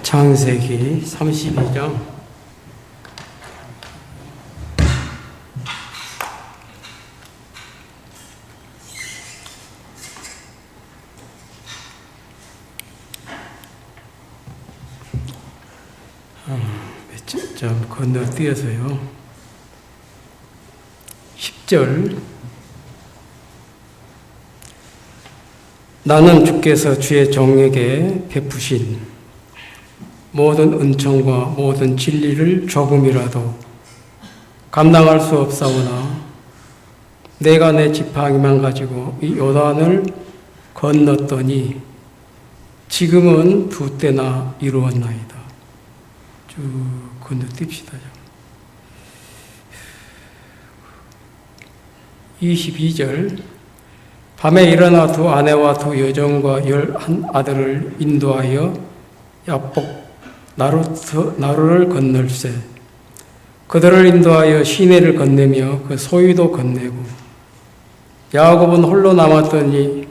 창세기 32장 몇 점 건너뛰어서요. 10절 나는 주께서 주의 종에게 베푸신 모든 은총과 모든 진리를 조금이라도 감당할 수 없사오나 내가 내 지팡이만 가지고 이 요단을 건넜더니 지금은 두 때나 이루었나이다. 쭉 건너뜁시다. 22절 밤에 일어나 두 아내와 두 여종과 11 아들을 인도하여 야복 나루를 건널세. 그들을 인도하여 시내를 건네며 그 소유도 건네고 야곱은 홀로 남았더니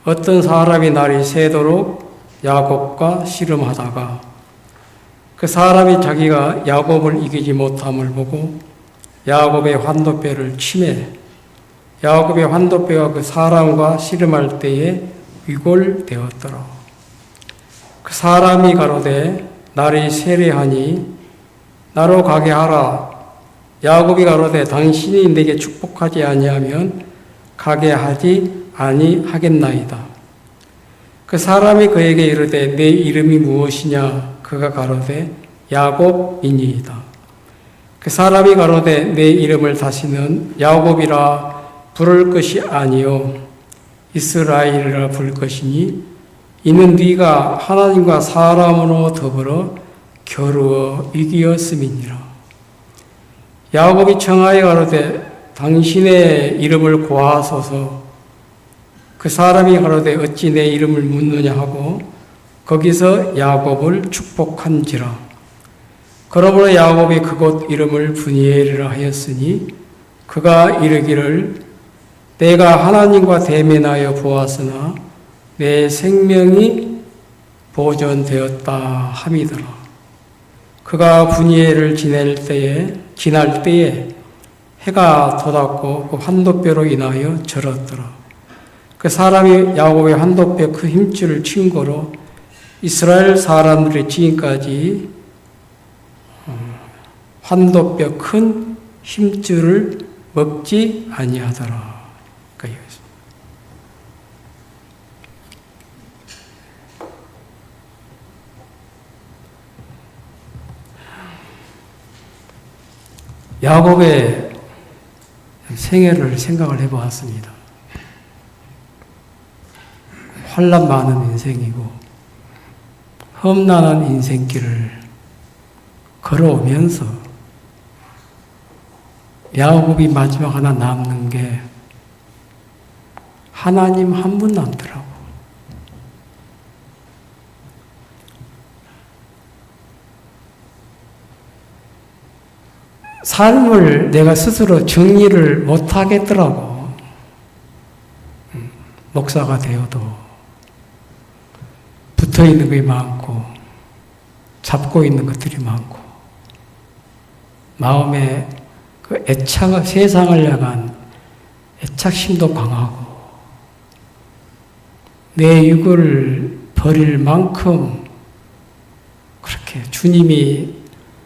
어떤 사람이 날이 새도록 야곱과 씨름하다가 그 사람이 자기가 야곱을 이기지 못함을 보고 야곱의 환도뼈를 치매 야곱의 환도뼈가 그 사람과 씨름할 때에 위골되었더라. 그 사람이 가로되 날이 세례하니 나로 가게 하라. 야곱이 가로되 당신이 내게 축복하지 아니하면 가게 하지 아니하겠나이다. 그 사람이 그에게 이르되 내 이름이 무엇이냐? 그가 가로되 야곱이니이다. 그 사람이 가로되 내 이름을 다시는 야곱이라 부를 것이 아니요 이스라엘이라 부를 것이니 이는 네가 하나님과 사람으로 더불어 겨루어 이기었음이니라. 야곱이 청하여 가로되 당신의 이름을 고하소서. 그 사람이 가로되 어찌 내 이름을 묻느냐 하고 거기서 야곱을 축복한지라. 그러므로 야곱이 그곳 이름을 브니엘이라 하였으니 그가 이르기를 내가 하나님과 대면하여 보았으나 내 생명이 보존되었다 함이더라. 그가 브니엘을 지날 때에 해가 돋았고 그 환도뼈로 인하여 절었더라. 그 사람이 야곱의 환도뼈 그 힘줄을 친 거로 이스라엘 사람들의 지금까지 환도뼈 큰 힘줄을 먹지 아니하더라. 야곱의 생애를 생각을 해보았습니다. 환난 많은 인생이고 험난한 인생길을 걸어오면서 야곱이 마지막 하나 남는 게 하나님 한 분 남더라고. 삶을 내가 스스로 정리를 못 하겠더라고. 목사가 되어도 붙어 있는 것이 많고, 잡고 있는 것들이 많고, 마음에 그 세상을 향한 애착심도 강하고, 내 육을 버릴 만큼 그렇게 주님이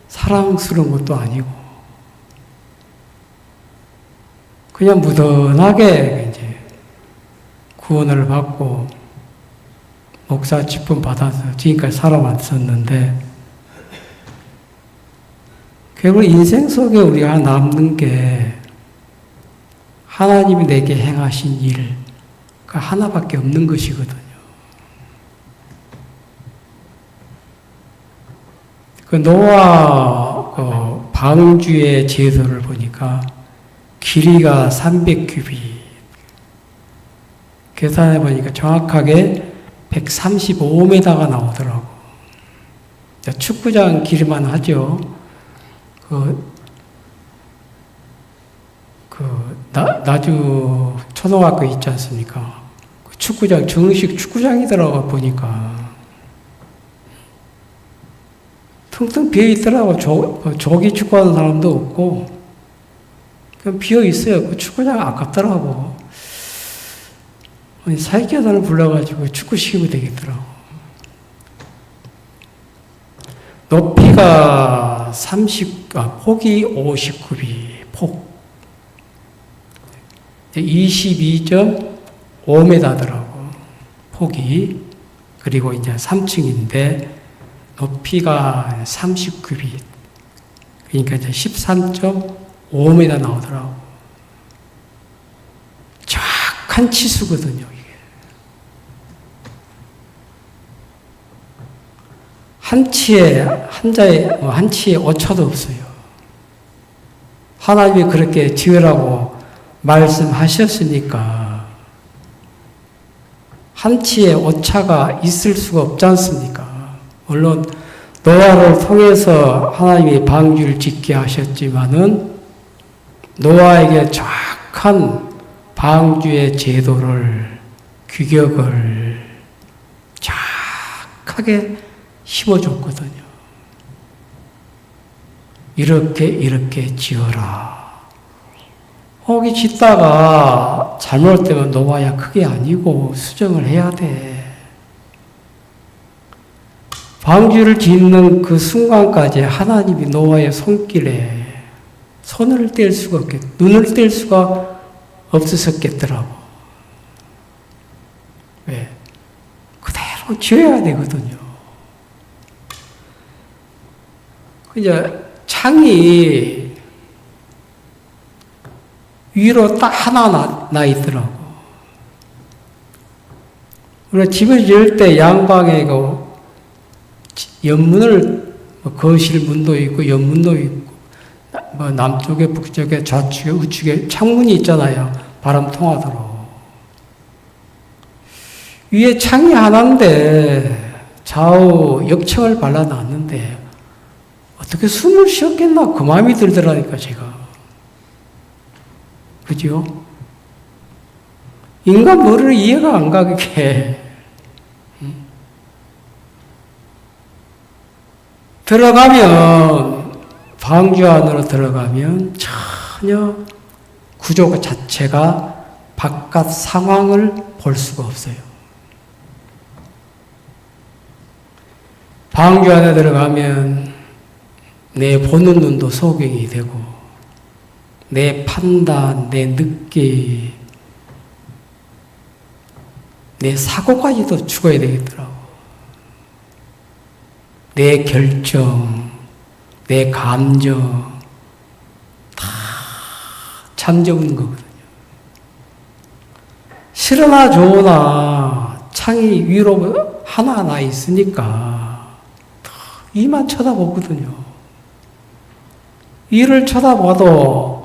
사랑스러운 것도 아니고, 그냥 무던하게 이제 구원을 받고 목사 직분 받아서 지금까지 살아왔었는데 결국 인생 속에 우리가 남는 게 하나님이 내게 행하신 일가 하나밖에 없는 것이거든요. 그 노아 방주의 제도를 보니까 길이가 300규빗. 계산해 보니까 정확하게 135m가 나오더라고. 축구장 길이만 하죠. 나주 초등학교 있지 않습니까? 축구장, 정식 축구장이더라고, 보니까. 텅텅 비어 있더라고. 조기 축구하는 사람도 없고, 그냥 비어 있어요. 그 축구장 아깝더라고. 사회교단을 불러가지고 축구 시키면 되겠더라고. 높이가 폭이 59비, 폭. 22.5m더라고. 폭이. 그리고 이제 3층인데, 높이가 39비. 그러니까 이제 13.5m 나오더라고. 정확한 치수거든요, 이게. 한 치에 오차도 없어요. 하나님이 그렇게 지으라고 말씀하셨으니까, 한 치에 오차가 있을 수가 없지 않습니까? 물론 노아를 통해서 하나님이 방주를 짓게 하셨지만은 노아에게 정확한 방주의 제도를, 규격을 정확하게 심어줬거든요. 이렇게 지어라. 거기 짓다가 잘못되면 노아야 그게 아니고 수정을 해야 돼. 방주를 짓는 그 순간까지 하나님이 노아의 손길에 손을 뗄 수가 눈을 뗄 수가 없으셨겠더라고. 왜? 그대로 지어야 되거든요. 이제 창이 위로 딱 하나 나 있더라고. 우리가 집을 지을 때 양방에 연문을, 거실 문도 있고, 연문도 있고, 남쪽에, 북쪽에, 좌측에, 우측에 창문이 있잖아요. 바람 통하도록. 위에 창이 하나인데, 좌우 역청을 발라놨는데, 어떻게 숨을 쉬었겠나? 그 마음이 들더라니까, 제가. 그죠? 인간 머리를 이해가 안 가게. 방주 안으로 들어가면 전혀 구조 자체가 바깥 상황을 볼 수가 없어요. 방주 안에 들어가면 내 보는 눈도 소경이 되고, 내 판단, 내 느낌, 내 사고까지도 죽어야 되겠더라고. 내 결정, 내 감정, 다 잠재우는 거거든요. 싫으나 좋으나 창이 위로 하나 있으니까 위만 쳐다보거든요. 위를 쳐다봐도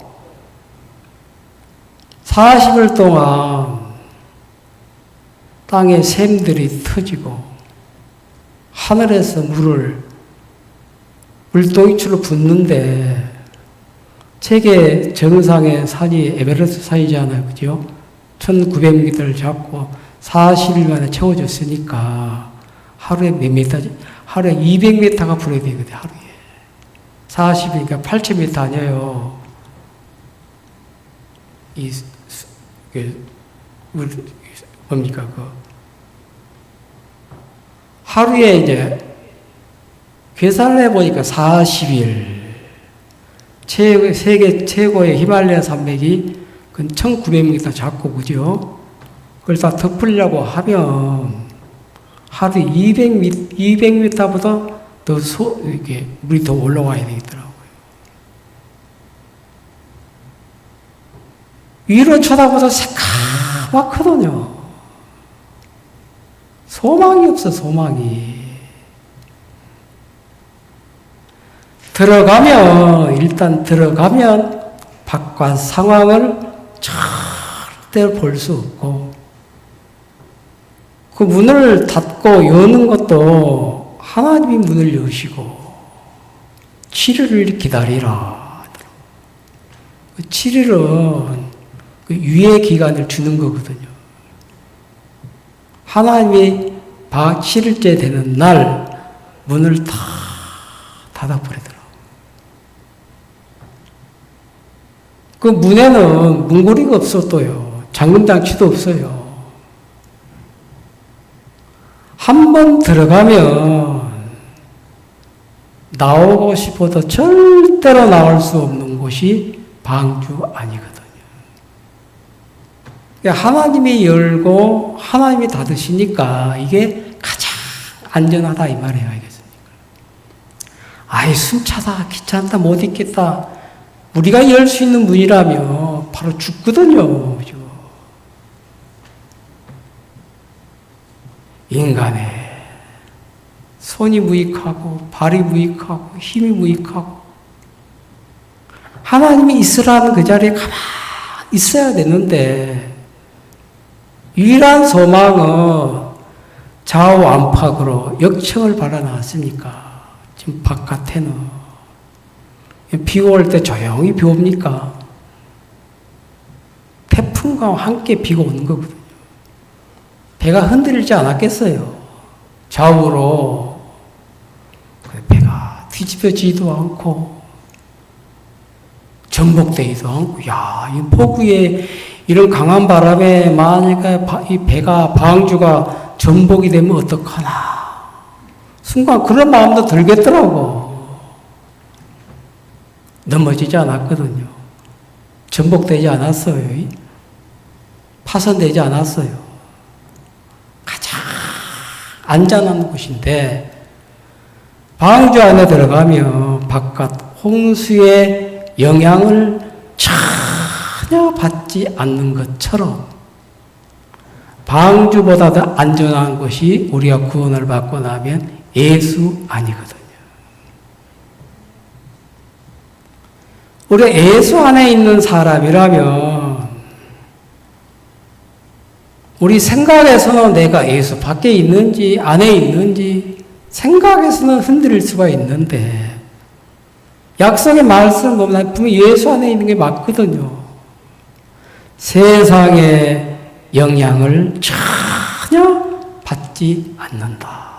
40일 동안 땅에 샘들이 터지고 하늘에서 물동이처럼 붓는데, 세계 정상의 산이 에베레스트 산이잖아요. 그죠? 1900m를 잡고 40일 만에 채워졌으니까 하루에 몇 미터지? 하루에 200m가 불어야 되거든요. 하루에. 40이니까 8,000m 아니에요. 뭡니까, 하루에 이제 계산을 해보니까 40일. 세계 최고의 히말라야 산맥이 그 1900m 잡고, 그죠? 그걸 다 덮으려고 하면 하루에 200m보다 더 이렇게 물이 더 올라와야 되겠더라고요. 위로 쳐다보다 새까맣거든요. 소망이 없어, 소망이. 일단 들어가면 바깥 상황을 절대 볼 수 없고, 그 문을 닫고 여는 것도 하나님이 문을 여시고, 7일을 기다리라. 그 7일은 그 유예 기간을 주는 거거든요. 하나님이 7일째 되는 날 문을 다 닫아버리더라고. 그 문에는 문고리가 없었어요. 잠금장치도 없어요. 한 번 들어가면 나오고 싶어도 절대로 나올 수 없는 곳이 방주 아니거든요. 하나님이 열고 하나님이 닫으시니까 이게 가장 안전하다 이 말이에요. 알겠습니까? 아이 숨차다 귀찮다 못 있겠다. 우리가 열 수 있는 문이라면 바로 죽거든요. 그죠? 인간의 손이 무익하고 발이 무익하고 힘이 무익하고 하나님이 있으라는 그 자리에 가만히 있어야 되는데 유일한 소망은 좌우 안팎으로 역청을 발라놨습니까? 지금 바깥에는 비가 올 때 조용히 비 옵니까? 태풍과 함께 비가 오는 거거든요. 배가 흔들리지 않았겠어요? 좌우로 배가 뒤집어지지도 않고 전복되지도 않고 야, 이 폭우에 이런 강한 바람에 만약에 이 배가 방주가 전복이 되면 어떡하나 순간 그런 마음도 들겠더라고. 넘어지지 않았거든요. 전복되지 않았어요. 파손되지 않았어요. 가장 안전한 곳인데 방주 안에 들어가면 바깥 홍수의 영향을 전혀 받지 않는 것처럼 방주보다 더 안전한 것이 우리가 구원을 받고 나면 예수 아니거든요. 우리 예수 안에 있는 사람이라면 우리 생각에서는 내가 예수 밖에 있는지 안에 있는지 생각에서는 흔들릴 수가 있는데 약속의 말씀 보면 분명히 예수 안에 있는 게 맞거든요. 세상의 영향을 전혀 받지 않는다.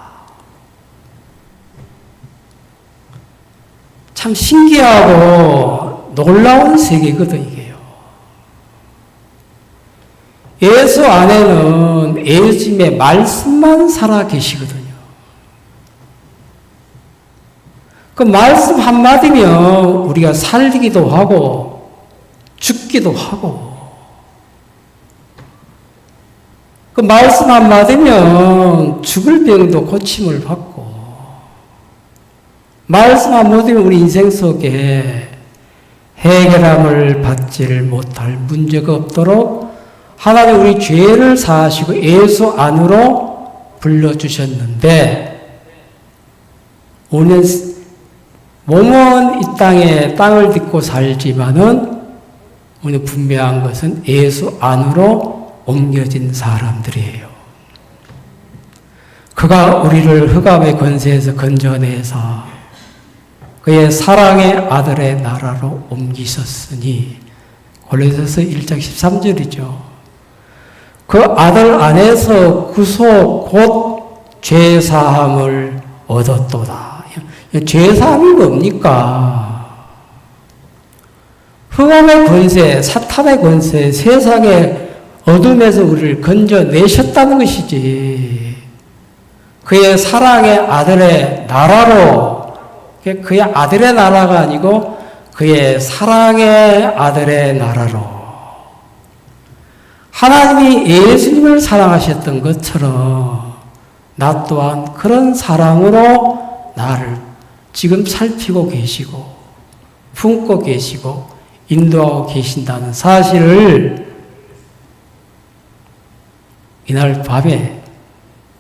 참 신기하고 놀라운 세계거든 이게요. 예수 안에는 예수님의 말씀만 살아 계시거든요. 그 말씀 한마디면 우리가 살기도 하고 죽기도 하고 그 말씀 한마디면 죽을 병도 고침을 받고 말씀 한마디면 우리 인생 속에 해결함을 받지를 못할 문제가 없도록 하나님 우리 죄를 사하시고 예수 안으로 불러주셨는데 우리는 몸은 이 땅을 딛고 살지만은 우리는 분명한 것은 예수 안으로 옮겨진 사람들이에요. 그가 우리를 흑암의 권세에서 건져내서 그의 사랑의 아들의 나라로 옮기셨으니 골로새서 1장 13절이죠. 그 아들 안에서 구속 곧 죄사함을 얻었도다. 죄사함이 뭡니까? 흑암의 권세, 사탄의 권세, 세상의 어둠에서 우리를 건져내셨다는 것이지. 그의 사랑의 아들의 나라로 그의 아들의 나라가 아니고 그의 사랑의 아들의 나라로 하나님이 예수님을 사랑하셨던 것처럼 나 또한 그런 사랑으로 나를 지금 살피고 계시고 품고 계시고 인도하고 계신다는 사실을 이날 밤에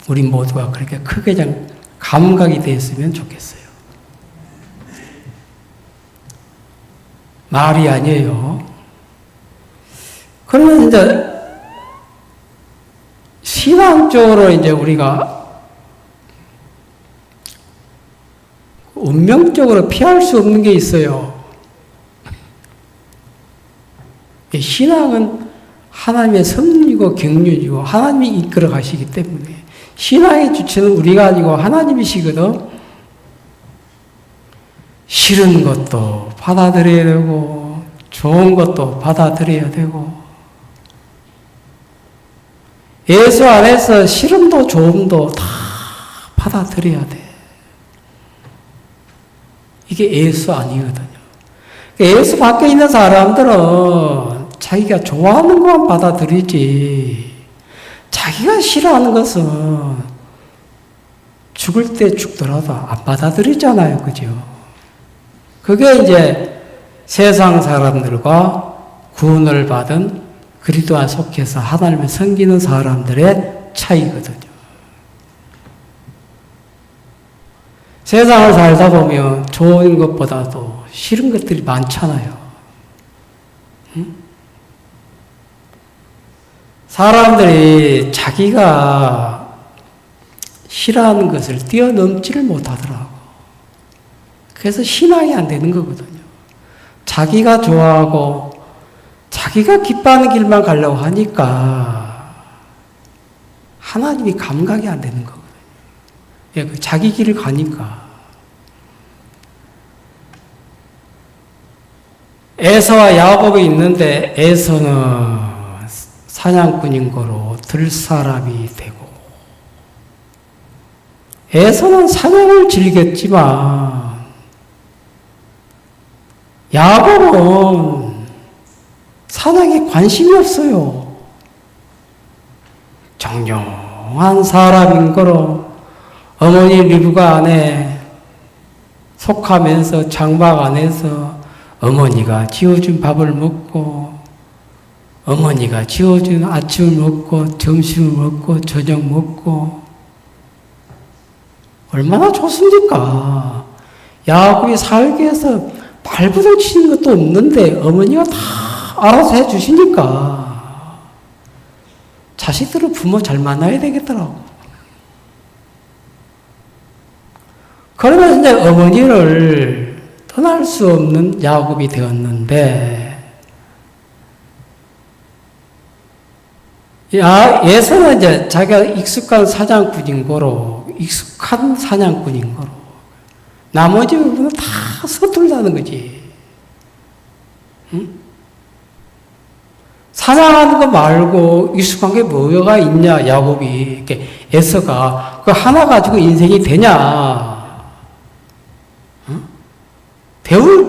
우리 모두가 그렇게 크게 좀 감각이 됐으면 좋겠어요. 말이 아니에요. 그러면 이제 신앙적으로 이제 우리가 운명적으로 피할 수 없는 게 있어요. 신앙은 하나님의 섭리고 경륜이고 하나님이 이끌어 가시기 때문에 신앙의 주체는 우리가 아니고 하나님이시거든. 싫은 것도 받아들여야 되고 좋은 것도 받아들여야 되고 예수 안에서 싫음도 좋음도 다 받아들여야 돼. 이게 예수 아니거든요. 예수 밖에 있는 사람들은 자기가 좋아하는 것만 받아들이지 자기가 싫어하는 것은 죽을 때 죽더라도 안 받아들이잖아요. 그죠? 그게 이제 세상 사람들과 구원을 받은 그리스도 안에 속해서 하나님을 섬기는 사람들의 차이거든요. 세상을 살다 보면 좋은 것보다도 싫은 것들이 많잖아요. 응? 사람들이 자기가 싫어하는 것을 뛰어넘지를 못하더라고. 그래서 신앙이 안 되는 거거든요. 자기가 좋아하고 자기가 기뻐하는 길만 가려고 하니까 하나님이 감각이 안 되는 거거든요. 예, 자기 길을 가니까. 에서와 야곱이 있는데 에서는 사냥꾼인 거로 들 사람이 되고 에서는 사냥을 즐겼지만 야곱은 사냥에 관심이 없어요. 정령한 사람인 거로 어머니 리브가 안에 속하면서 장막 안에서 어머니가 지어준 밥을 먹고 어머니가 지어준 아침을 먹고 점심을 먹고 저녁 먹고 얼마나 좋습니까? 야곱이 살기 위해서 발버둥 치는 것도 없는데 어머니가 다 알아서 해주시니까 자식들은 부모 잘 만나야 되겠더라고. 그러면서 이제 어머니를 떠날 수 없는 야곱이 되었는데 예서는 이제 자기가 익숙한 사냥꾼인 거로 익숙한 사냥꾼인 거로 나머지 부분은 다 서툴다는 거지. 응? 사냥하는 거 말고 익숙한 게 뭐가 있냐, 야곱이. 이렇게 에서가 그 하나 가지고 인생이 되냐. 응? 배울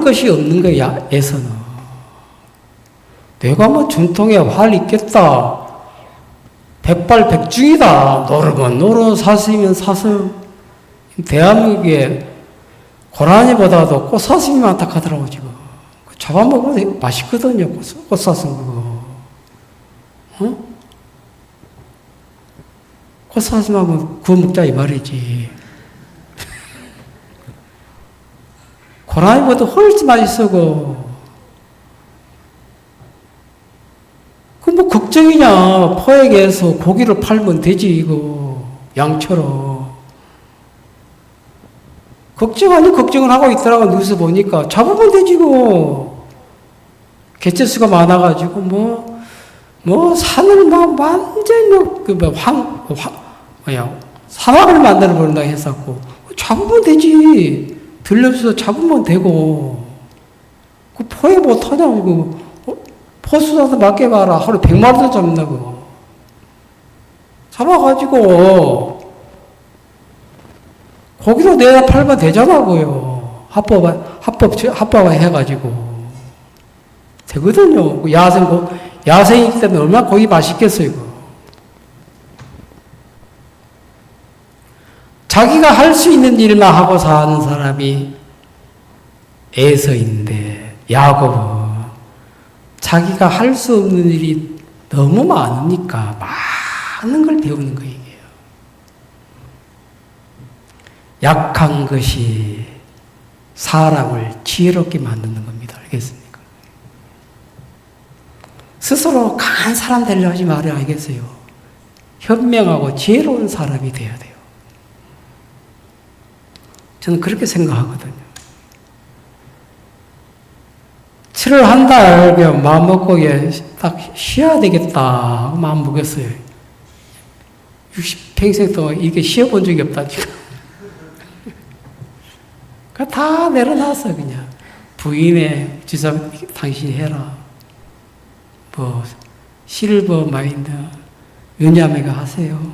것이 없는 거야, 에서는. 내가 뭐 전통에 활 있겠다. 백발백중이다. 노르면 노르, 사슴이면 사슴. 대한민국에 고라니보다도 꽃사슴이 많다 하더라고, 지금. 잡아먹으면 맛있거든요, 꽃사슴 그거. 어? 꽃사슴하면 구워 먹자, 이 말이지. 고라니보다 훨씬 맛있어, 그거. 뭐 걱정이냐. 포획해서 고기를 팔면 되지, 이거. 양처럼. 걱정 아니 걱정을 하고 있더라고, 뉴스 보니까. 잡으면 되지, 이거. 개체수가 많아가지고, 산을 완전히 사막을 만들어 버린다고 했었고. 잡으면 되지. 들려서 잡으면 되고. 그 포획 못하냐고, 포수한테 맡겨봐라. 하루 100마리도 잡는다고. 잡아가지고, 고기로 내가 팔면 되잖아고요. 합법 해가지고. 되거든요. 야생이기 때문에 얼마나 고기 맛있겠어요, 이거. 자기가 할 수 있는 일만 하고 사는 사람이 에서인데, 야곱은 자기가 할 수 없는 일이 너무 많으니까 많은 걸 배우는 거예요. 약한 것이 사람을 지혜롭게 만드는 겁니다. 알겠습니까? 스스로 강한 사람 되려 하지 말아야 알겠어요. 현명하고 지혜로운 사람이 되어야 돼요. 저는 그렇게 생각하거든요. 7월 한 달 마음 먹고 딱 쉬어야 되겠다 마음 먹었어요. 60평생 동안 이렇게 쉬어본 적이 없다니까. 그 다 내려놨어, 그냥. 부인의 주사 당신이 해라. 뭐, 실버 마인드, 윤야매가 하세요.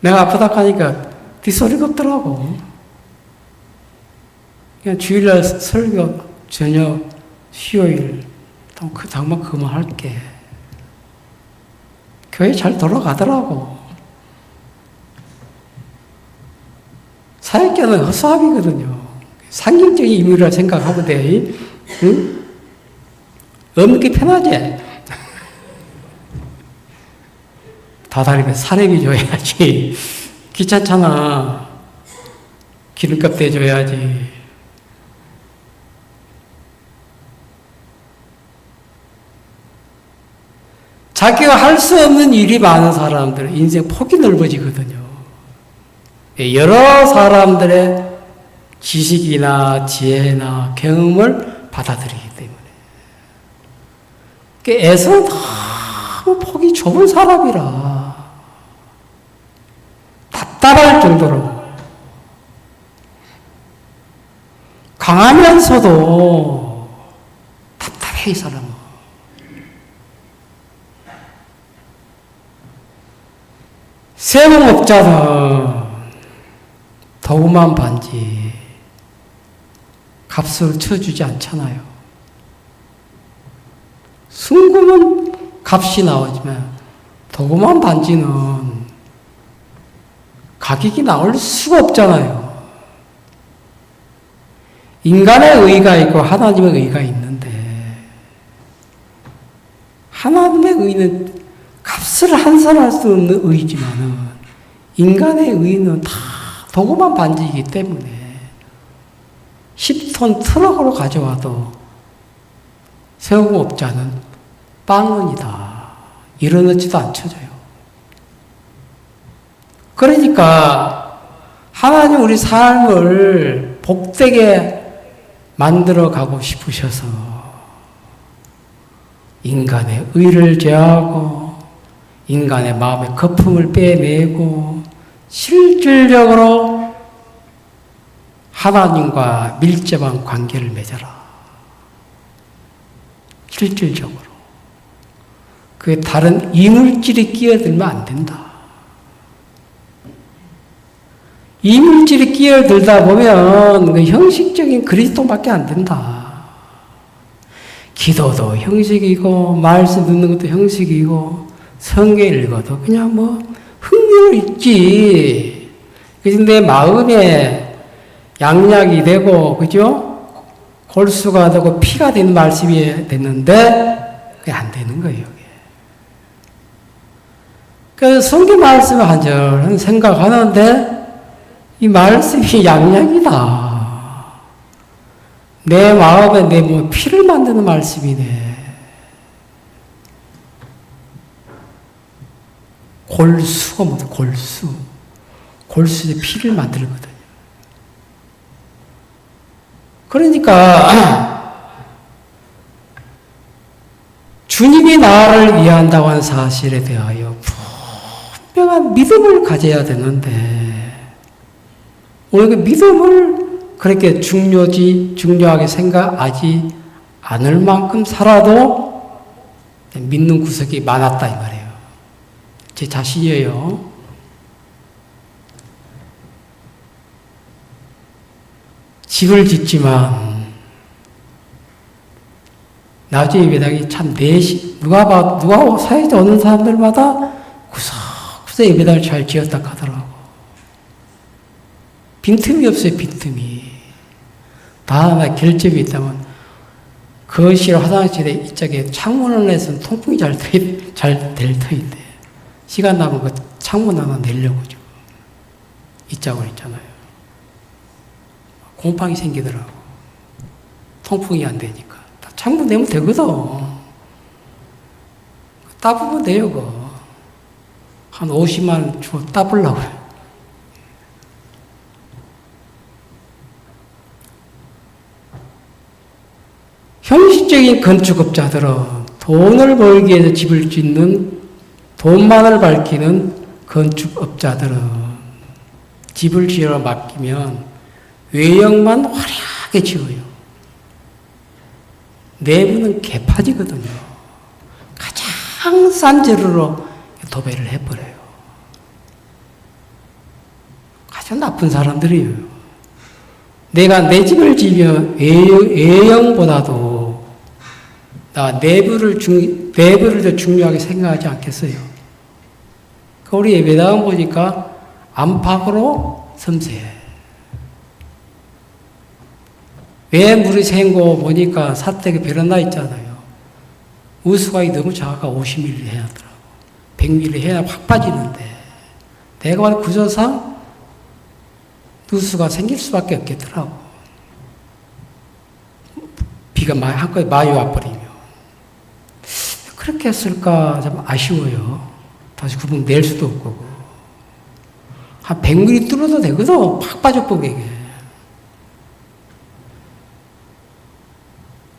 내가 아프다 하니까 뒷소리가 없더라고. 그냥 주일날 설교, 저녁, 수요일, 정말 그만 할게. 교회 잘 돌아가더라고. 사역자는 허수아비거든요. 상징적인 의미라 생각하면 돼. 응? 없는 게 편하지? 다다리면 사례비 줘야지. 귀찮잖아. 기름값 대줘야지. 자기가 할 수 없는 일이 많은 사람들은 인생 폭이 넓어지거든요. 여러 사람들의 지식이나 지혜나 경험을 받아들이기 때문에. 에서는 너무 폭이 좁은 사람이라 답답할 정도로 강하면서도 답답해, 이 사람은. 세금업자는 도구만 반지 값을 쳐주지 않잖아요. 순금은 값이 나오지만 도구만 반지는 가격이 나올 수가 없잖아요. 인간의 의의가 있고 하나님의 의의가 있는데 하나님의 의의는 값을 환산할 수 없는 의의지만은 인간의 의의는 다 도구만 반지이기 때문에 10톤 트럭으로 가져와도 세금업자는 빵원이다. 일어나지도 않쳐져요. 그러니까 하나님 우리 삶을 복되게 만들어 가고 싶으셔서 인간의 의를 제하고 인간의 마음의 거품을 빼내고 실질적으로 하나님과 밀접한 관계를 맺어라. 실질적으로. 그게 다른 이물질이 끼어들면 안 된다. 이물질이 끼어들다 보면 그 형식적인 그리스도밖에 안 된다. 기도도 형식이고 말씀 듣는 것도 형식이고 성경 읽어도 그냥 뭐 흥미로 있지. 그래서 내 마음에 양약이 되고 그죠? 골수가 되고 피가 되는 말씀이 됐는데 그게 안 되는 거예요. 그래서 성경 말씀을 한 절은 생각하는데 이 말씀이 양약이다. 내 마음에 내 몸에 피를 만드는 말씀이네. 골수가 뭐죠? 골수. 골수에 피를 만들거든요. 그러니까 주님이 나를 위한다고 하는 사실에 대하여 분명한 믿음을 가져야 되는데 오늘 그 믿음을 그렇게 중요하게 생각하지 않을 만큼 살아도 믿는 구석이 많았다 이 말이에요. 제 자신이에요. 집을 짓지만 나중에 예배당이 참 누가 사회자 오는 사람들마다 구석구석 예배당을 잘 지었다 하더라고. 빈틈이 없어요, 빈틈이. 하나 결점이 있다면 거실 화장실에 이쪽에 창문을 내서 통풍이 잘 될 터인데 시간 남은 거 창문 하나 내려고 지금 이쪽으로 있잖아요. 곰팡이 생기더라고. 통풍이 안 되니까. 창문 내면 되거든. 따보면 돼요, 그거. 한 50만 원 주고 따보려고요. 형식적인 건축업자들은 돈을 벌기 위해서 집을 짓는 돈만을 밝히는 건축업자들은 집을 지으러 맡기면 외형만 화려하게 지어요. 내부는 개파지거든요. 가장 싼 재료로 도배를 해버려요. 가장 나쁜 사람들이에요. 내가 내 집을 지으면 외형보다도 나 내부를 더 중요하게 생각하지 않겠어요. 우리 예배당은 보니까 안팎으로 섬세해. 왜 물이 샌 거 보니까 사택에 베란다 있잖아요. 우수가이 너무 작아 50mm 해야 하더라고. 100mm 해야 확 빠지는데 내가 봐도 구조상 누수가 생길 수밖에 없겠더라고. 비가 한꺼번에 많이 와버리면. 그렇게 했을까 좀 아쉬워요. 다시 구멍 낼 수도 없고. 한 100mm 뚫어도 되거든. 팍 빠져버리게. 이게.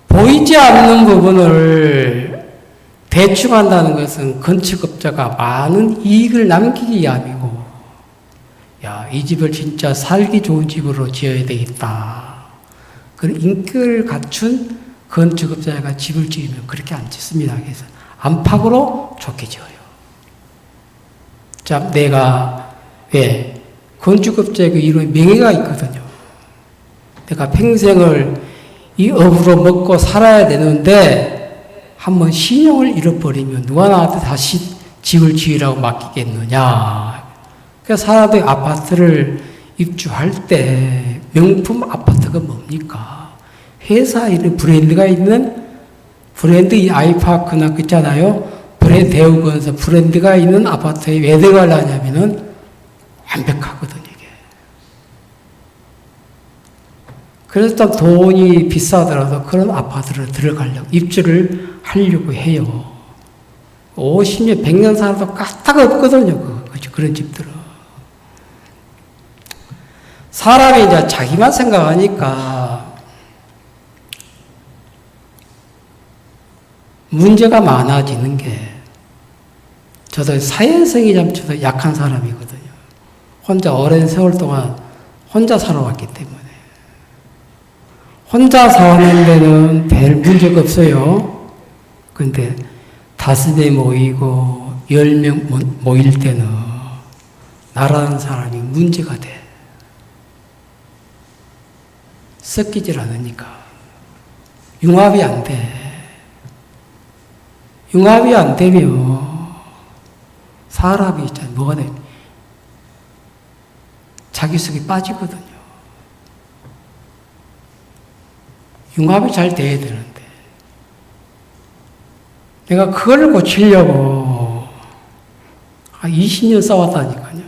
보이지 않는 부분을 대충한다는 것은 건축업자가 많은 이익을 남기기 위함이고, 야, 이 집을 진짜 살기 좋은 집으로 지어야 되겠다. 그런 인격을 갖춘 건축업자가 집을 지으면 그렇게 안 짓습니다. 그래서 안팎으로 좋게 지어요. 자, 내가 왜 건축업자에게 이런 명예가 있거든요. 내가 평생을 이 업으로 먹고 살아야 되는데 한번 신용을 잃어버리면 누가 나한테 다시 집을 지으라고 맡기겠느냐. 그래서 사람들이 아파트를 입주할 때 명품 아파트가 뭡니까? 회사 이런 브랜드가 있는 브랜드 아이파크나 있잖아요. 브랜드 대우건설 브랜드가 있는 아파트에 왜 들어가려냐면은 완벽하거든요, 이게. 그래서 또 돈이 비싸더라도 그런 아파트를 들어가려고, 입주를 하려고 해요. 50년, 100년 살아도 까딱 없거든요, 그런 집들은. 사람이 이제 자기만 생각하니까 문제가 많아지는 게, 저도 사회성이 좀 저도 약한 사람이거든요. 혼자 오랜 세월 동안 혼자 살아왔기 때문에. 혼자 사는 데는 별 문제가 없어요. 근데 5대 모이고 10명 모일 때는 나라는 사람이 문제가 돼. 섞이질 않으니까. 융합이 안 돼. 융합이 안 되면 사람이 있잖아요. 뭐가 돼? 자기 속에 빠지거든요. 융합이 잘 돼야 되는데. 내가 그걸 고치려고 20년 싸웠다니까요.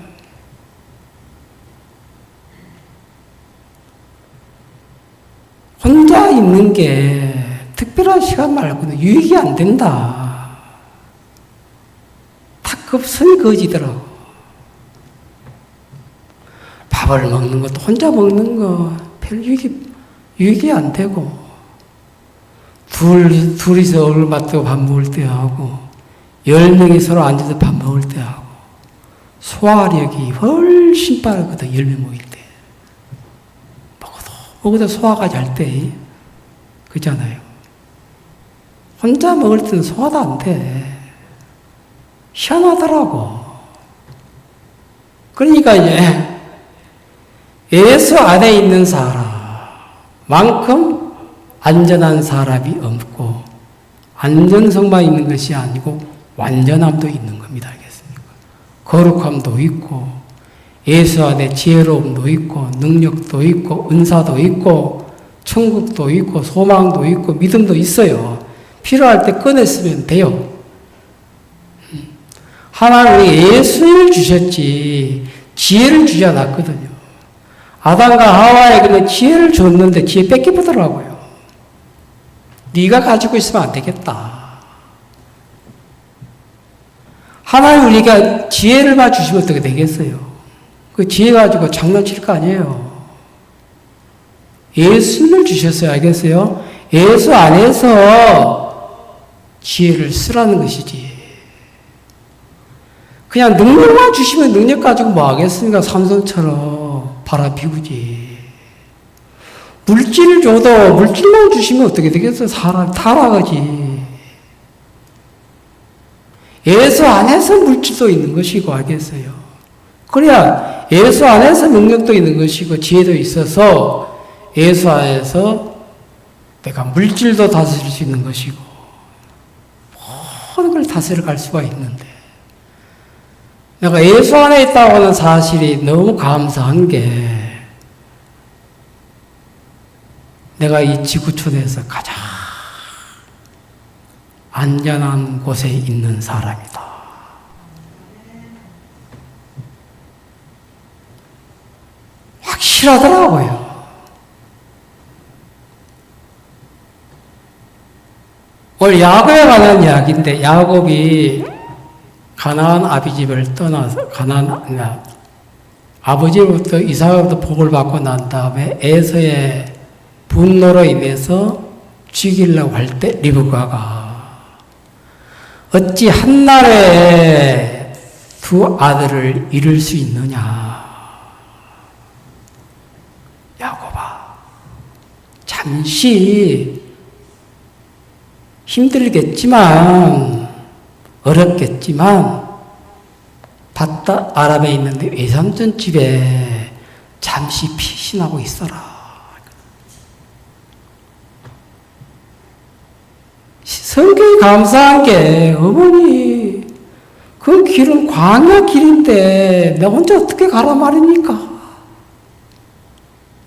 혼자 있는 게 특별한 시간 말고는 유익이 안 된다. 다 급선이 거지더라고. 밥을 먹는 것도 혼자 먹는 거 별 유익이 안 되고, 둘이서 얼굴 맞대고 밥 먹을 때 하고, 10명이 서로 앉아서 밥 먹을 때 하고, 소화력이 훨씬 빠르거든, 10명 모일 때. 먹어도 소화가 잘 돼. 그잖아요. 혼자 먹을 때는 소화도 안 돼. 희한하더라고. 그러니까 이제 예수 안에 있는 사람만큼 안전한 사람이 없고, 안전성만 있는 것이 아니고 완전함도 있는 겁니다. 알겠습니까? 거룩함도 있고, 예수 안에 지혜로움도 있고, 능력도 있고, 은사도 있고, 천국도 있고, 소망도 있고, 믿음도 있어요. 필요할 때 꺼냈으면 돼요. 하나님이 예수를 주셨지 지혜를 주지 않았거든요. 아담과 하와에게는 지혜를 줬는데 지혜 뺏기더라고요. 네가 가지고 있으면 안 되겠다. 하나님 우리가 지혜를 주시면 어떻게 되겠어요? 그 지혜 가지고 장난칠 거 아니에요. 예수를 주셨어요. 알겠어요? 예수 안에서 지혜를 쓰라는 것이지. 그냥 능력만 주시면 능력 가지고 뭐 하겠습니까? 삼손처럼 바람 피우지. 물질을 줘도 물질만 주시면 어떻게 되겠어요? 사람 타락하지. 예수 안에서 물질도 있는 것이고 알겠어요. 그래야 예수 안에서 능력도 있는 것이고 지혜도 있어서 예수 안에서 내가 물질도 다스릴 수 있는 것이고 모든 걸 다스려 갈 수가 있는데 내가 예수 안에 있다고 하는 사실이 너무 감사한 게 내가 이 지구촌에서 가장 안전한 곳에 있는 사람이다. 확실하더라고요. 오늘 야곱에 관한 이야기인데 야곱이 가나안 아비집을 떠나서 아버지로부터 이삭으로부터 복을 받고 난 다음에 에서의 분노로 인해서 죽이려고 할 때 리브가가 어찌 한날에 두 아들을 잃을 수 있느냐. 야곱아, 잠시 힘들겠지만 어렵겠지만 바다 아람에 있는데 외삼촌 집에 잠시 피신하고 있어라. 성경이 감사한 게 어머니 그 길은 광야 길인데 내 혼자 어떻게 가라 말입니까?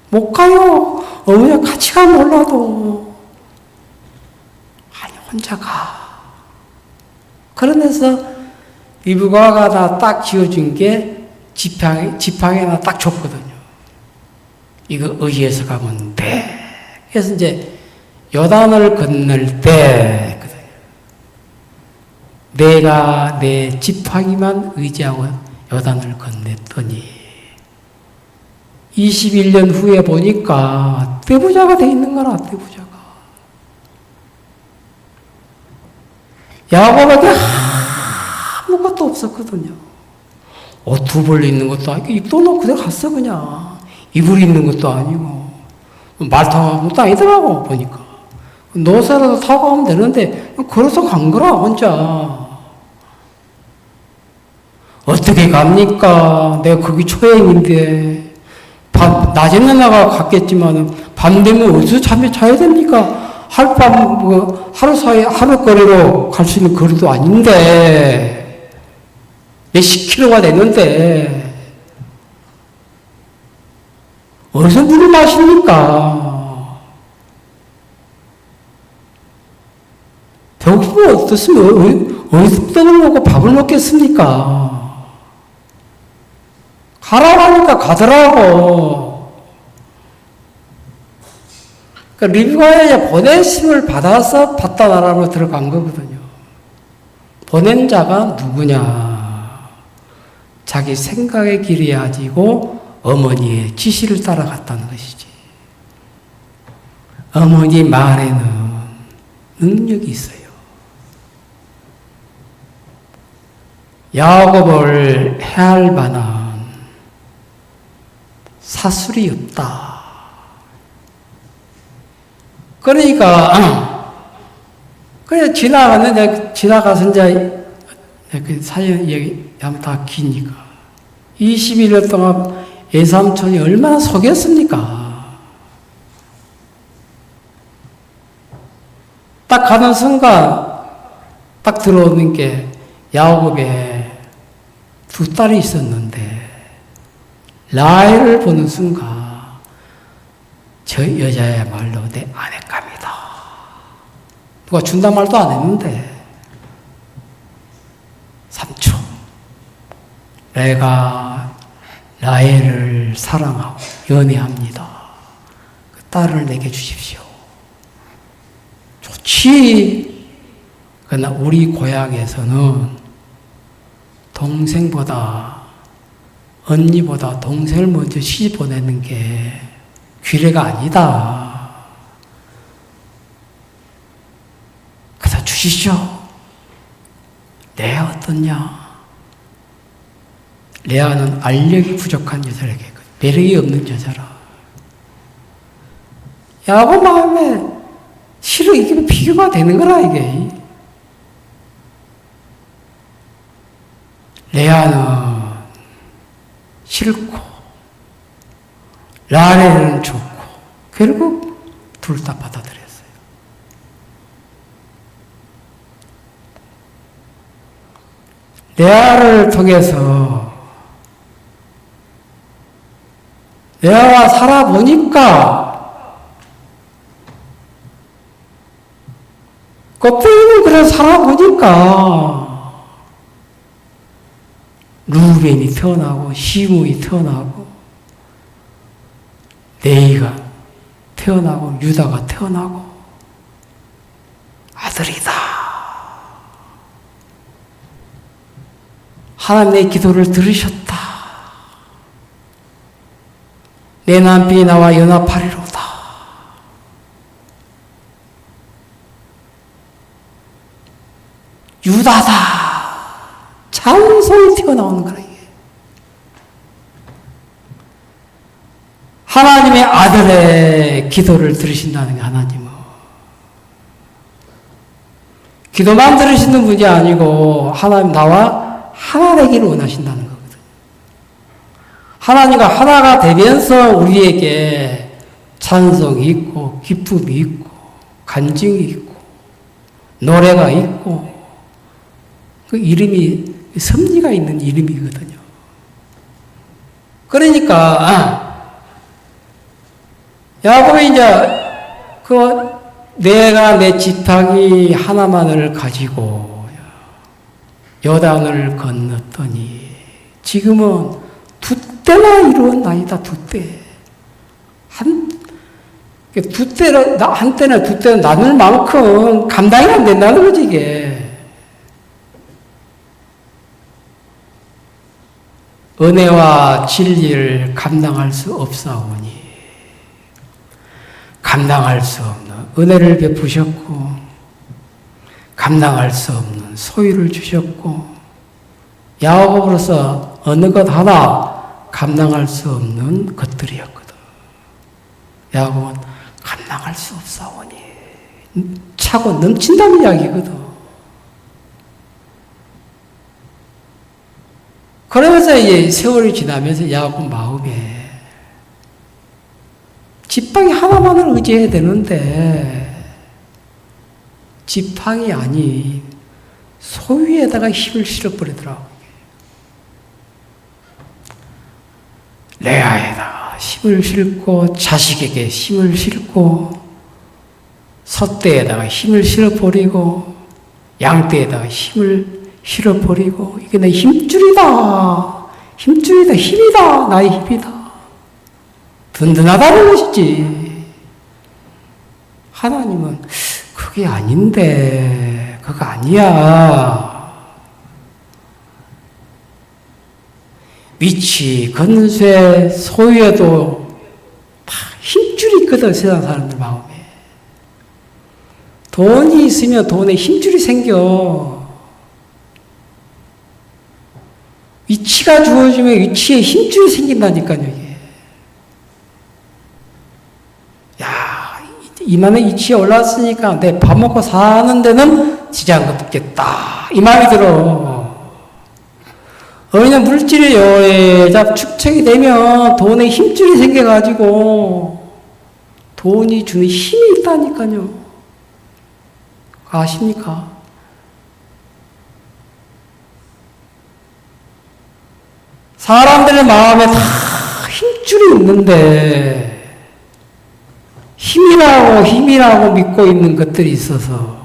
못 가요. 어머니가 같이 가면 몰라도 아니 혼자 가. 그러면서 리브가가 나 딱 지어준 게 지팡이나 딱 줬거든요. 이거 의지해서 가면 돼. 그래서 이제 요단을 건널 때 내가 내 지팡이만 의지하고 요단을 건넸더니 21년 후에 보니까 떼부자가 돼 있는 거라. 떼부자가 야곱에게 아무것도 없었거든요. 옷 두 벌 있는 것도 아니고 입도 놓고 그대로 갔어. 그냥 이불 있는 것도 아니고 말 타고 가는 것도 아니더라고. 보니까 노새라도 타고 가면 되는데 걸어서 간 거라. 혼자 어떻게 갑니까? 내가 거기 초행인데 낮에는 나가 갔겠지만 밤 되면 어디서 잠에 자야 됩니까? 하룻밤 하루 사이 하루 거리로 갈 수 있는 거리도 아닌데 몇십 킬로가 되는데 어디서 물을 마십니까? 배고프면 어떻습니까? 어디서 떡을 먹고 밥을 먹겠습니까? 가라고 하니까 가더라고. 그러니까 리브가의 보내심을 받아서 바다 나라로 들어간 거거든요. 보낸 자가 누구냐? 자기 생각의 길이 아니고 어머니의 지시를 따라갔다는 것이지. 어머니 말에는 능력이 있어요. 야곱을 해할 만한 사술이 없다. 그러니까 그래 지나가서 이제 그 사연 얘기하면 다 기니까 21년 동안 예삼촌이 얼마나 속였습니까? 딱 가는 순간 딱 들어오는 게 야곱에 두 딸이 있었는데 라헬을 보는 순간 저 여자야말로 내 아내감이다. 누가 준단 말도 안 했는데 삼촌 내가 라헬을 사랑하고 연애합니다. 그 딸을 내게 주십시오. 좋지. 그러나 우리 고향에서는 동생보다 언니보다 동생을 먼저 시집 보내는 게 규례가 아니다. 그래서 주시죠. 레아 어떻냐? 레아는 알력이 부족한 여자에게 매력이 없는 여자라. 야곱 마음에 실은 이게 비교가 되는 거라, 이게. 레아는 싫고, 라헬은 좋고, 결국 둘 다 받아들였어요. 레아를 통해서 레아와 살아보니까 껍데기는 그래 살아보니까 루벤이 태어나고 시므이 태어나고 레이가 태어나고 유다가 태어나고 아들이다. 하나님 내 기도를 들으셨다. 내 남편이 나와 연합하리로다. 유다다. 찬송이 튀어나오는 거라, 이게. 하나님의 아들의 기도를 들으신다는 게 하나님은. 기도만 들으시는 분이 아니고, 하나님 나와 하나 되기를 원하신다는 거거든요. 하나님과 하나가 되면서 우리에게 찬송이 있고, 기쁨이 있고, 간증이 있고, 노래가 있고, 그 이름이 섭리가 있는 이름이거든요. 그러니까 야곱이 이제 내가 내 지팡이 하나만을 가지고 요단을 건넜더니 지금은 두 때나 이루었 나이다. 두 때. 한때나 두 때는 나눌 만큼 감당이 안 된다는 거지, 이게. 은혜와 진리를 감당할 수 없사오니 감당할 수 없는 은혜를 베푸셨고 감당할 수 없는 소유를 주셨고 야곱으로서 어느 것 하나 감당할 수 없는 것들이었거든. 야곱은 감당할 수 없사오니 차고 넘친다는 이야기거든. 그러면서 이제 세월이 지나면서 야곱 마음에 지팡이 하나만을 의지해야 되는데 지팡이 아닌 소유에다가 힘을 실어버리더라고요. 레아에다가 힘을 실고 자식에게 힘을 실고 솥대에다가 힘을 실어버리고 양떼에다가 힘을 실어버리고 이게 내 힘줄이다. 힘줄이다. 힘이다. 나의 힘이다. 든든하다는 것이지. 하나님은 그게 아닌데 그거 아니야. 위치, 건쇠, 소유에도 다 힘줄이 있거든. 세상 사람들 마음에. 돈이 있으면 돈에 힘줄이 생겨. 위치가 주어지면 위치에 힘줄이 생긴다니까요, 이게. 야, 이만한 위치에 올랐으니까 내 밥 먹고 사는 데는 지장이 없겠다. 이 마음이 들어. 왜냐면 물질의 여자 축적이 되면 돈에 힘줄이 생겨가지고 돈이 주는 힘이 있다니까요. 아십니까? 사람들의 마음에 다 힘줄이 있는데 힘이라고 믿고 있는 것들이 있어서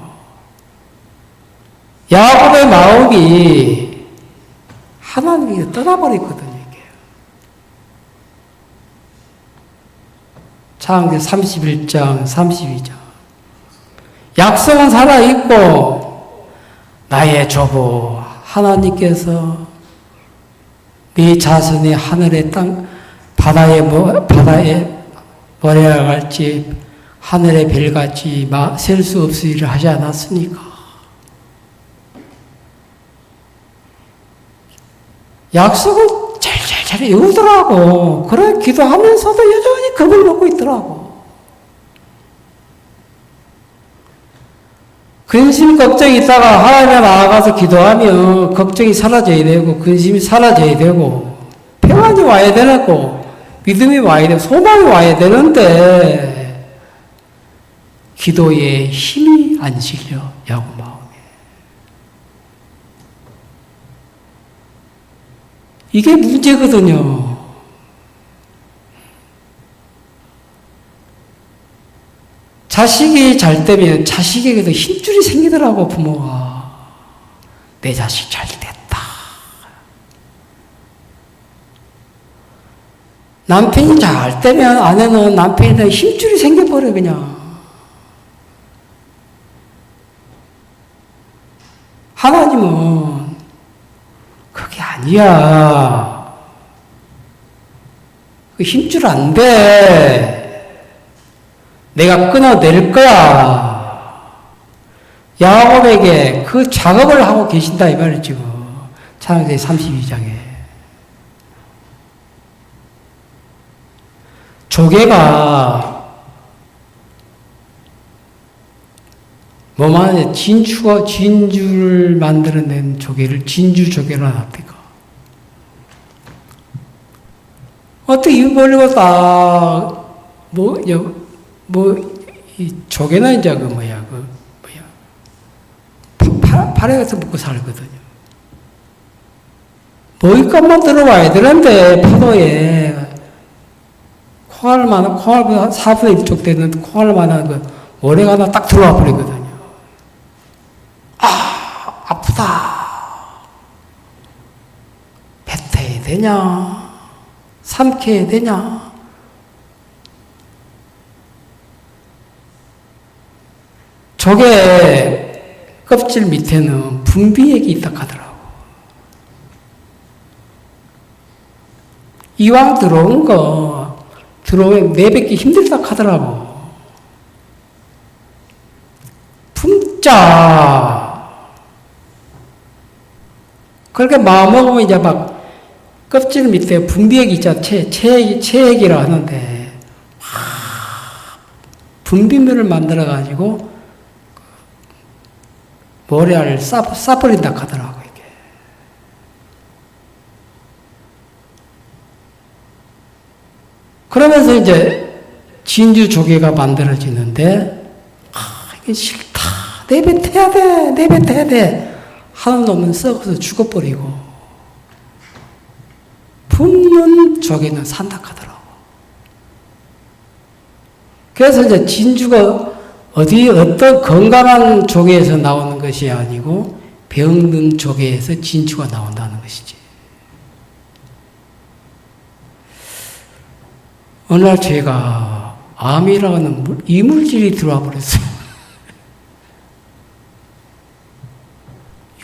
야곱의 마음이 하나님이 떠나버렸거든요. 이게. 창세기 31장 32장 약속은 살아있고 나의 조부 하나님께서 네 자손이 하늘의 땅 바다에 모래와 같이 하늘의 별같이 셀 수 없으리라 하지 않았습니까? 약속을 잘 외우더라고. 그래 기도하면서도 여전히 겁을 먹고 있더라고. 근심 걱정이 있다가 하나님에 나아가서 기도하면 걱정이 사라져야 되고 근심이 사라져야 되고 평안이 와야 되고 믿음이 와야 되고 소망이 와야 되는데 기도에 힘이 안 실려 야구 마음에. 이게 문제거든요. 자식이 잘 되면 자식에게도 힘줄이 생기더라고, 부모가. 내 자식 잘 됐다. 남편이 잘 되면 아내는 남편에 대한 힘줄이 생겨버려, 그냥. 하나님은 그게 아니야. 그 힘줄 안 돼. 내가 끊어낼 거야. 야곱에게 그 작업을 하고 계신다 이 말이죠. 지금 창세기 32장에 조개가 뭐만 진주를 만들어낸 조개를 진주 조개로 놨대까. 어떻게 입 벌리고 딱 이 조개는 이제 파래에서 먹고 살거든요. 먹이값만 들어와야 되는데, 파도에, 콩알보다 4분의 1쪽 되는 콩알만한 모래가 하나 딱 들어와 버리거든요. 아, 아프다. 뱉어야 되냐? 삼켜야 되냐? 조개 껍질 밑에는 분비액이 있다 하더라고. 이왕 들어오면 내뱉기 힘들다 하더라고. 품자. 그렇게 마음먹으면 이제 막 껍질 밑에 분비액이 있잖아. 체액이라고 하는데, 분비물을 만들어가지고 모래알을 싸버린다 하더라고, 이게. 그러면서 이제 진주 조개가 만들어지는데, 이게 싫다. 내뱉어야 돼. 하는 놈은 썩어서 죽어버리고, 품는 조개는 산다 하더라고. 그래서 이제 진주가 어떤 건강한 조개에서 나오는 것이 아니고 병든 조개에서 진주가 나온다는 것이지. 어느 날 제가 암이라는 이물질이 들어와 버렸어요.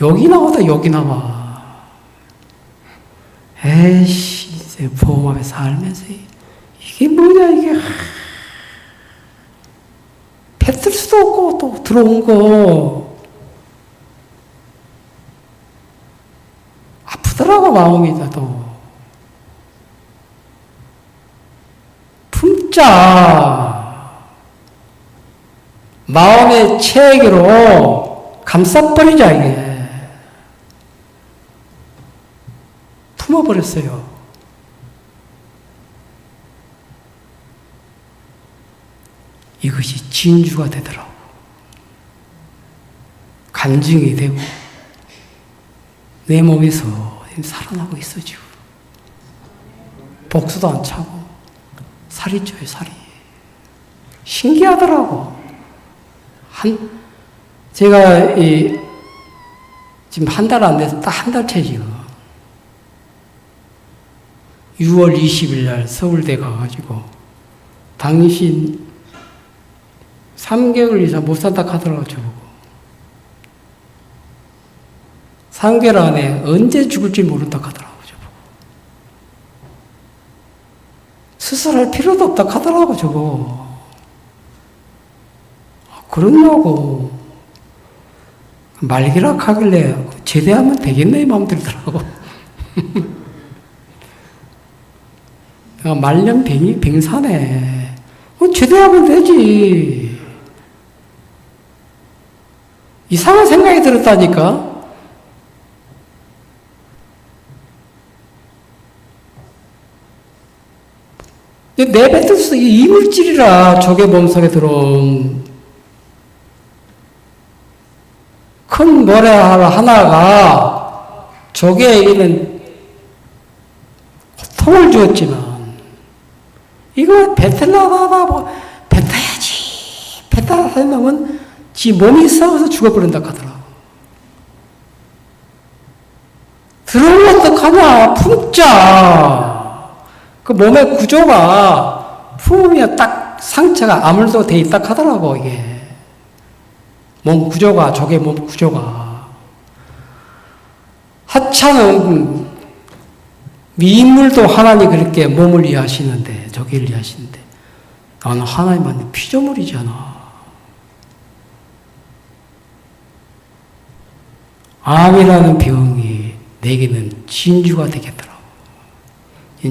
여기 나와. 에이씨, 이제 보험업에 살면서 이게 뭐냐, 이게. 뱉을 수도 없고, 또 들어온 거. 아프더라고, 마음이 또. 품자. 마음의 체계로 감싸버리자, 이게. 품어버렸어요. 이것이 진주가 되더라고. 간증이 되고 내 몸에서 살아나고 있어 지금. 복수도 안 차고 살이 쪄요, 살이. 신기하더라고. 제가 지금 한 달 안 돼서 딱 한 달째 지금. 6월 20일 날 서울대 가가지고 당신 3개월 이상 못 산다 하더라고, 저보고. 3개월 안에 언제 죽을지 모른다 하더라고, 저보고. 수술할 필요도 없다 하더라고, 저보고. 그러냐고. 말기락 하길래 제대하면 되겠네, 이 마음 들더라고. 말년 병사네. 제대하면 되지. 이상한 생각이 들었다니까. 내뱉을 수 이물질이라 조개 몸속에 들어온 큰 모래 하나가 조개에게는 고통을 주었지만 이거 뱉으려다가 뱉어야지 뱉다 하면 지 몸이 썩어서 죽어버린다 하더라고. 들어오면 어떡하냐. 품자. 그 몸의 구조가 품으면 딱 상처가 아물도 돼 있다 하더라고. 이게 몸 구조가, 조개 몸 구조가. 하찮은 미인물도 하나님 그렇게 몸을 이해하시는데, 조개를 이해하시는데 나는 하나님한테 피조물이잖아. 암이라는 병이 내게는 진주가 되겠더라고.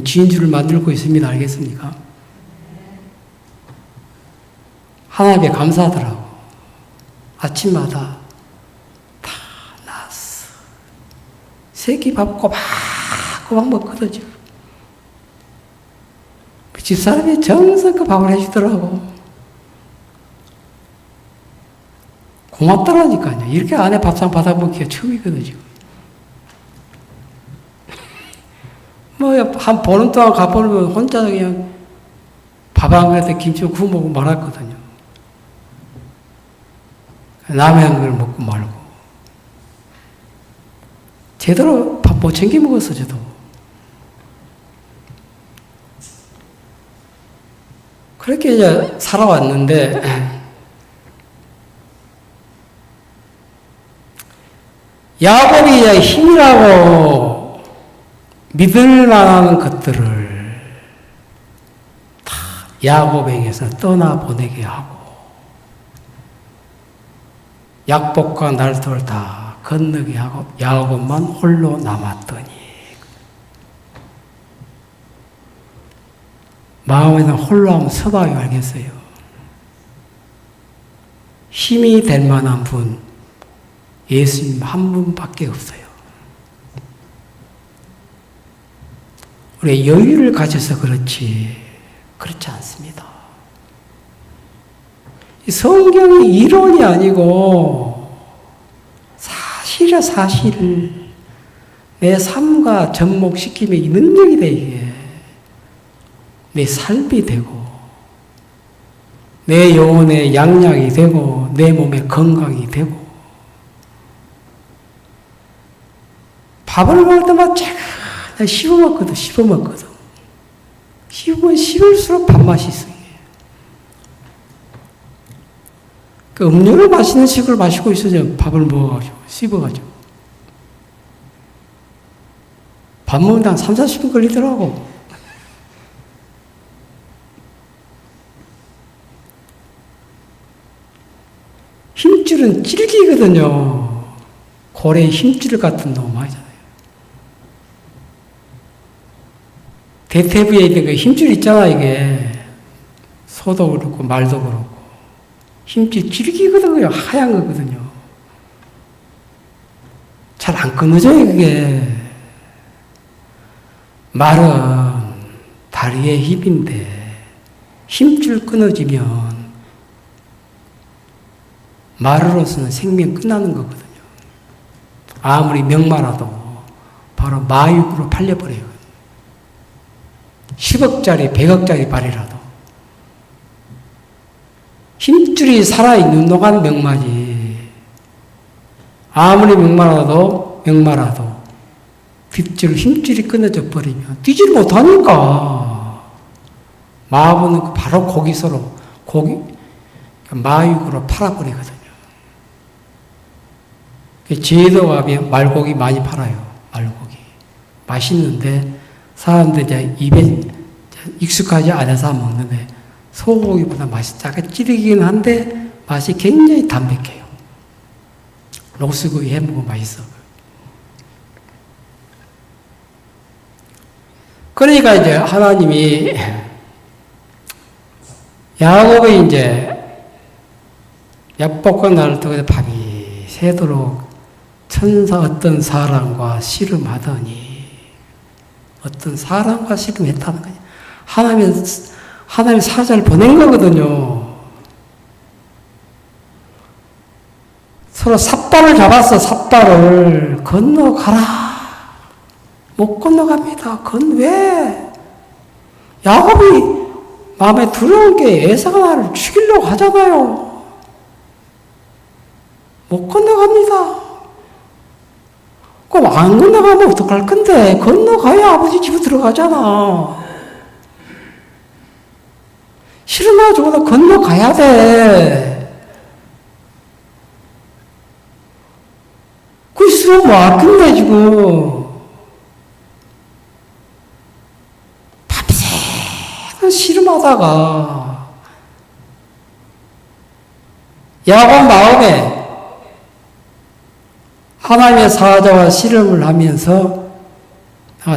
진주를 만들고 있습니다. 알겠습니까? 하나님께 감사하더라고. 아침마다 다 나았어. 새끼 밥 꼬박꼬박 먹거든. 지금. 그 집사람이 정성껏 밥을 해주더라고. 고맙더라니까요. 이렇게 아내 밥상 받아먹기가 처음이거든, 지금. 한 보름 동안 가보면 혼자 그냥 밥 한 그릇에 김치 구워 먹고 말았거든요. 남의 한 그릇 먹고 말고. 제대로 밥 못 챙겨 먹었어, 저도. 그렇게 이제 살아왔는데, 야곱이 이제 힘이라고 믿을 만한 것들을 다 야곱에게서 떠나보내게 하고 약복과 날돌 다 건너게 하고 야곱만 홀로 남았더니 마음에는 홀로 하면 서봐요. 알겠어요? 힘이 될 만한 분 예수님 한 분밖에 없어요. 우리 여유를 가져서 그렇지 그렇지 않습니다. 성경이 이론이 아니고 사실이야. 사실 내 삶과 접목시키면 이 능력이 돼. 이게 내 삶이 되고 내 영혼의 양약이 되고 내 몸의 건강이 되고 밥을 먹을 때마다 씹어먹거든. 씹으면 씹을수록 밥맛이 있어요. 그 음료를 마시는 식으로 마시고 있어요. 밥을 먹어가지고, 씹어가지고. 밥 먹는데 한 3, 40분 걸리더라고. 힘줄은 찔기거든요. 고래의 힘줄 같은 놈 많이잖아요. 대퇴부에 있는 그 힘줄 있잖아, 이게. 소도 그렇고, 말도 그렇고. 힘줄 찔기거든요. 하얀 거거든요. 잘 안 끊어져요, 그게. 말은 다리의 힘인데, 힘줄 끊어지면, 말으로서는 생명 끝나는 거거든요. 아무리 명마라도 바로 마육으로 팔려버려요. 10억짜리, 100억짜리 발이라도. 힘줄이 살아있는 동안 명마지. 아무리 명마라도 뒷줄 힘줄이 끊어져 버리면 뛰질 못하니까. 마음은 바로 고기서로, 마육으로 팔아버리거든요. 제도와 말고기 많이 팔아요. 말고기. 맛있는데 사람들이 이제 입에 익숙하지 않아서 먹는데 소고기보다 맛이 약간 찌르긴 한데 맛이 굉장히 담백해요. 록스구이 해먹으면 맛있어. 그러니까 이제 하나님이 야곱의 이제 약복과 나를 통해 밥이 새도록 천사 어떤 사람과 씨름하더니 어떤 사람과 씨름했다는 거예요. 하나님 사자를 보낸 거거든요. 서로 삿발을 잡았어. 삿발을 건너가라. 못 건너갑니다. 왜? 야곱이 마음에 두려운 게 에사가 나를 죽이려고 하잖아요. 못 건너갑니다. 그럼 안 건너가면 어떡할 건데? 건너가야 아버지 집에 들어가잖아. 싫으나 저거나 건너가야 돼. 그 있으면 뭐 할 건데, 지금. 밤새 씨름하다가 야곱 마음에 하나님의 사자와 씨름을 하면서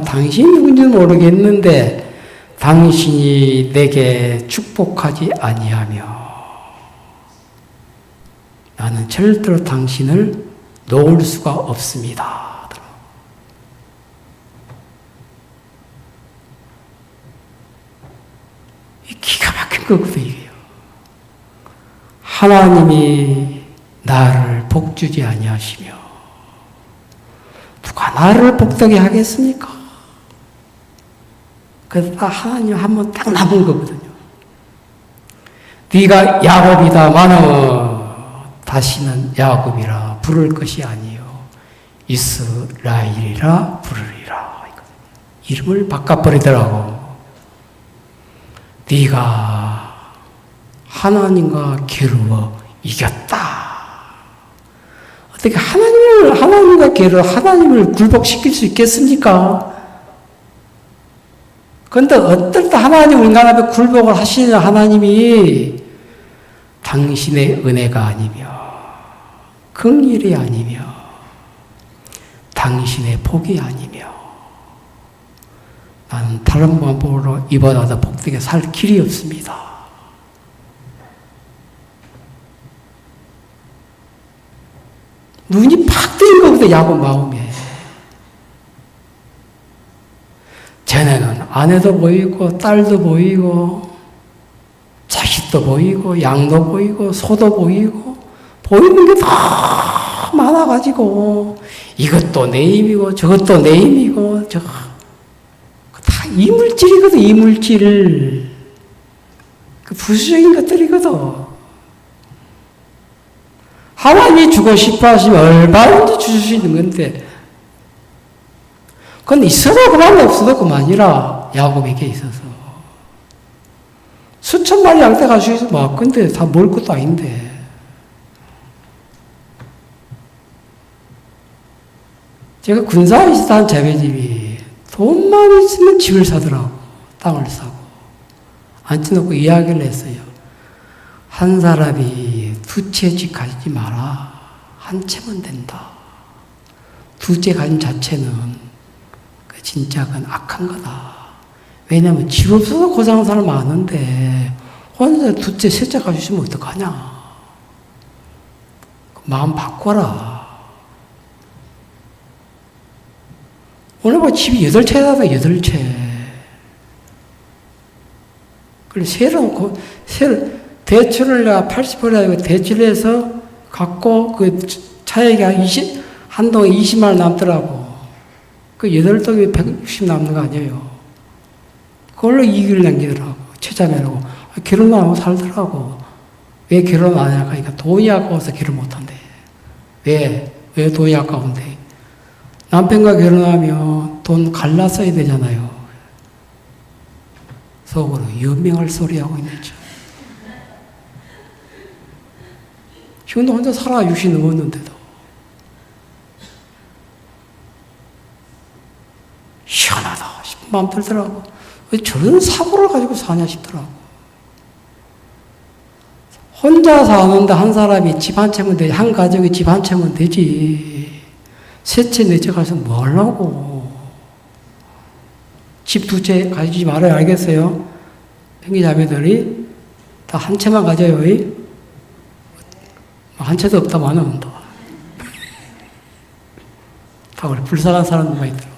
당신이 누군지는 모르겠는데 당신이 내게 축복하지 아니하며 나는 절대로 당신을 놓을 수가 없습니다. 기가 막힌 거거든요. 이게요. 하나님이 나를 복주지 아니하시며 누가 나를 복되게 하겠습니까? 그래서 하나님 한 번 딱 남은 거거든요. 네가 야곱이다마는 다시는 야곱이라 부를 것이 아니요 이스라엘이라 부르리라. 이름을 바꿔버리더라고. 네가 하나님과 겨루어 이겼다. 어떻게 하나님과 겨루어 하나님을 굴복시킬 수 있겠습니까? 그런데 어떨 때 하나님 인간 앞에 굴복을 하시는 하나님이 당신의 은혜가 아니며 긍휼이 아니며 당신의 복이 아니며 나는 다른 방법으로 이보다 더 복되게 살 길이 없습니다. 눈이 팍 뜨인 거거든, 야곱 마음에. 쟤네는 아내도 보이고 딸도 보이고 자식도 보이고 양도 보이고 소도 보이고 보이는 게 다 많아가지고 이것도 내 힘이고 저것도 내 힘이고 다 이물질이거든. 이물질. 그 부수적인 것들이거든. 하나님이 주고 싶어 하시면 얼마든지 주실 수 있는 건데 그건 있어도 그만 없어도 그만이라. 야곱에게 있어서 수천 마리 양떼 가지고 있어 뭐 근데 다 먹을 것도 아닌데. 제가 군사에 있었던 재배집이 돈만 있으면 집을 사더라고. 땅을 사고 앉혀놓고 이야기를 했어요. 한 사람이 두 채 집 가지지 마라. 한 채면 된다. 두 채 가진 자체는 진짜 그건 악한 거다. 왜냐하면 집 없어서 고생하는 사람 많은데 혼자 두 채, 세 채 가지시면 어떡하냐. 마음 바꿔라. 오늘 뭐 집이 8채다, 8채. 그래, 세를, 대출을 내가 80%를 하고 대출해서 갖고 그 차액이 한동안 20만 원 남더라고. 그 8동이 160 남는 거 아니에요. 그걸로 이익을 남기더라고. 최자매라고. 결혼 안 하고 살더라고. 왜 결혼 안 하냐? 그러니까 돈이 아까워서 결혼 못 한대. 왜 돈이 아까운데? 남편과 결혼하면 돈 갈라 써야 되잖아요. 속으로 연명할 소리 하고 있는 죠. 지금도 혼자 살아 60 넘었는데도. 시원하다 싶은 마음 들더라고. 왜 저런 사고를 가지고 사냐 싶더라고. 혼자 사는데 한 사람이 집 한 채면 되지. 한 가족이 집 한 채면 되지. 세 채, 네 채 가서 뭐 하려고. 집 두 채 가지지 말아요. 알겠어요? 형제자매들이 다 한 채만 가져요. 한 채도 없다마는 하고 불쌍한 사람들 많이 들어.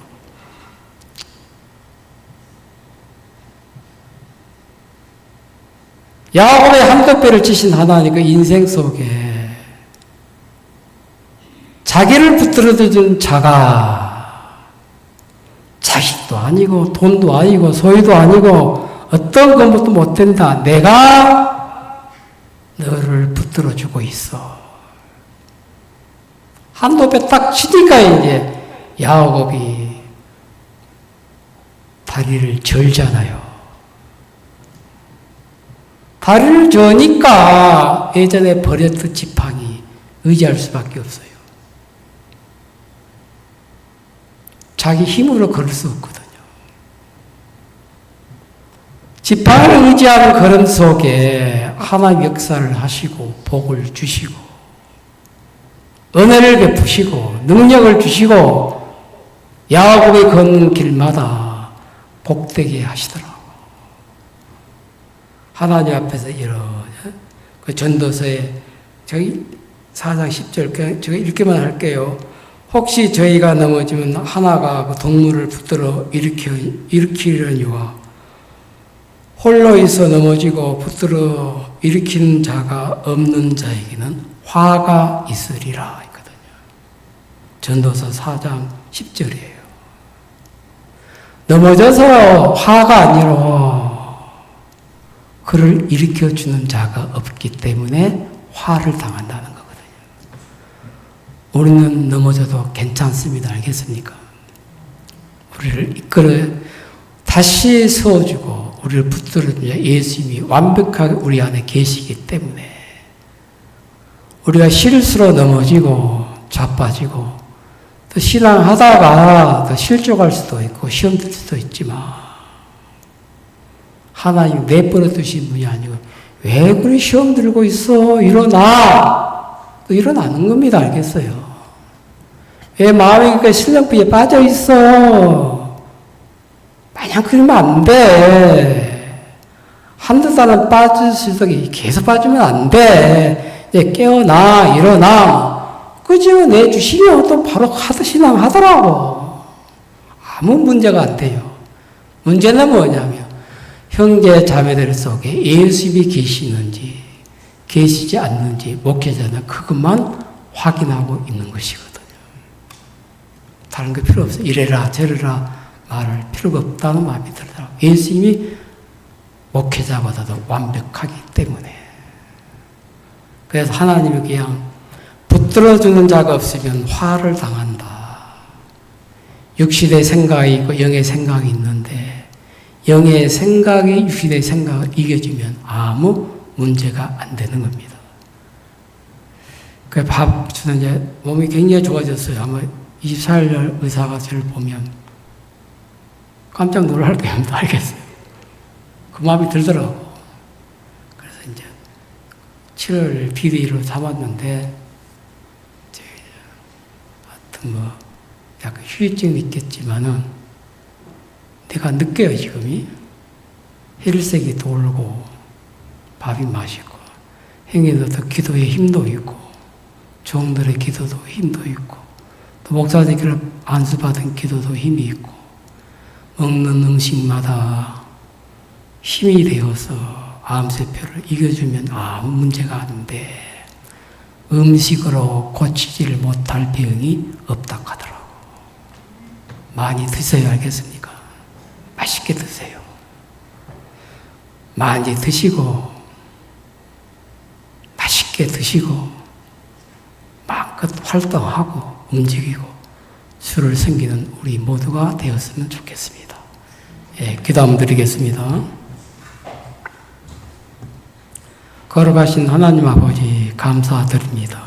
야곱의 한껏배를 치신 하나님 그 인생 속에 자기를 붙들어준 자가 자식도 아니고 돈도 아니고 소유도 아니고 어떤 것도 못 된다. 내가 너를 붙들어주고 있어. 한도 배 딱 치니까 이제 야곱이 다리를 절잖아요. 다리를 저니까 예전에 버렸던 지팡이 의지할 수밖에 없어요. 자기 힘으로 걸을 수 없거든요. 지팡이를 의지하는 걸음 속에 하나님 역사를 하시고 복을 주시고 은혜를 베푸시고 능력을 주시고 야곱이 걷는 길마다 복되게 하시더라고요. 하나님 앞에서 이런 그 전도서에 저희 4장 10절 제가 읽기만 할게요. 혹시 저희가 넘어지면 하나가 그 동물을 붙들어 일으키려니와 홀로 있어 넘어지고 붙들어 일으키는 자가 없는 자에게는 화가 있으리라 했거든요. 전도서 4장 10절이에요. 넘어져서 화가 아니라 그를 일으켜주는 자가 없기 때문에 화를 당한다는 거거든요. 우리는 넘어져도 괜찮습니다. 알겠습니까? 우리를 이끌어 다시 세워주고 우리를 붙들어주는 예수님이 완벽하게 우리 안에 계시기 때문에 우리가 실수로 넘어지고 자빠지고 또 신앙하다가 또 실족할 수도 있고 시험 들 수도 있지만 하나님 내버려 두신 분이 아니고 왜 그래 시험 들고 있어? 일어나! 또 일어나는 겁니다. 알겠어요? 왜 마음이 그 실력비에 빠져 있어? 마냥 그러면 안 돼. 한두 달은 빠질 수 있어. 계속 빠지면 안 돼. 이제 깨어나, 일어나. 그죠? 내주시면 또 바로 신앙 하더라고. 아무 문제가 안 돼요. 문제는 뭐냐면, 형제 자매들 속에 예수님이 계시는지, 계시지 않는지, 목회자는 그것만 확인하고 있는 것이거든요. 다른 거 필요 없어요. 이래라, 저래라 말할 필요가 없다는 마음이 들더라고요. 예수님이 목회자보다도 완벽하기 때문에. 그래서 하나님이 그냥 붙들어주는 자가 없으면 화를 당한다. 육신의 생각이 있고 영의 생각이 있는데 영의 생각이 육신의 생각을 이겨주면 아무 문제가 안 되는 겁니다. 그 저는 이제 몸이 굉장히 좋아졌어요. 아마 24일 의사가 저를 보면 깜짝 놀랄 거예요. 알겠어요. 그 마음이 들더라고. 그래서 이제 7월 비리로 잡았는데, 하여튼 뭐, 약간 휴유증이 있겠지만은, 내가 느껴요, 지금이. 혈색이 돌고, 밥이 맛있고, 행위도 기도에 힘도 있고, 종들의 기도도 힘도 있고, 또 목사님들 안수받은 기도도 힘이 있고, 먹는 음식마다 힘이 되어서 암세포를 이겨주면 아무 문제가 안 돼. 음식으로 고치지를 못할 병이 없다 하더라고. 많이 드세요. 알겠습니까? 맛있게 드세요. 많이 드시고 맛있게 드시고 마음껏 활동하고 움직이고 수를 섬기는 우리 모두가 되었으면 좋겠습니다. 예, 기도 한번 드리겠습니다. 걸어가신 하나님 아버지 감사드립니다.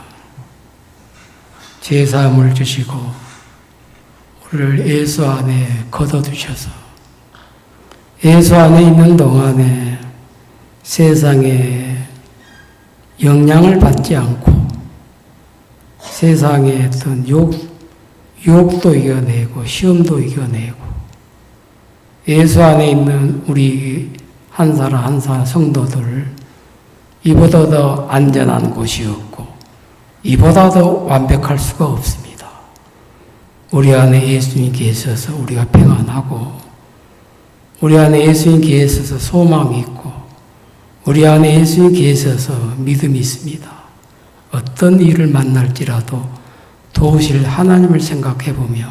제사함을 주시고 우리를 예수 안에 거둬두셔서 예수 안에 있는 동안에 세상에 영향을 받지 않고 세상의 어떤 유혹도 이겨내고 시험도 이겨내고 예수 안에 있는 우리 한 사람 한 사람 성도들을 이보다 더 안전한 곳이 없고 이보다 더 완벽할 수가 없습니다. 우리 안에 예수님 계셔서 우리가 평안하고, 우리 안에 예수님 계셔서 소망이 있고, 우리 안에 예수님 계셔서 믿음이 있습니다. 어떤 일을 만날지라도 도우실 하나님을 생각해 보면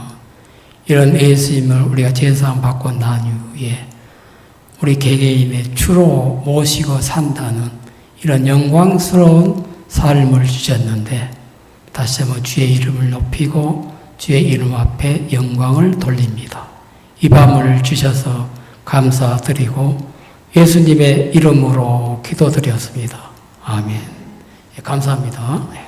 이런 예수님을 우리가 제사함 받고 난 이후에 우리 개개인의 주로 모시고 산다는 이런 영광스러운 삶을 주셨는데, 다시 한번 주의 이름을 높이고 주의 이름 앞에 영광을 돌립니다. 이 밤을 주셔서 감사드리고 예수님의 이름으로 기도드렸습니다. 아멘. 감사합니다.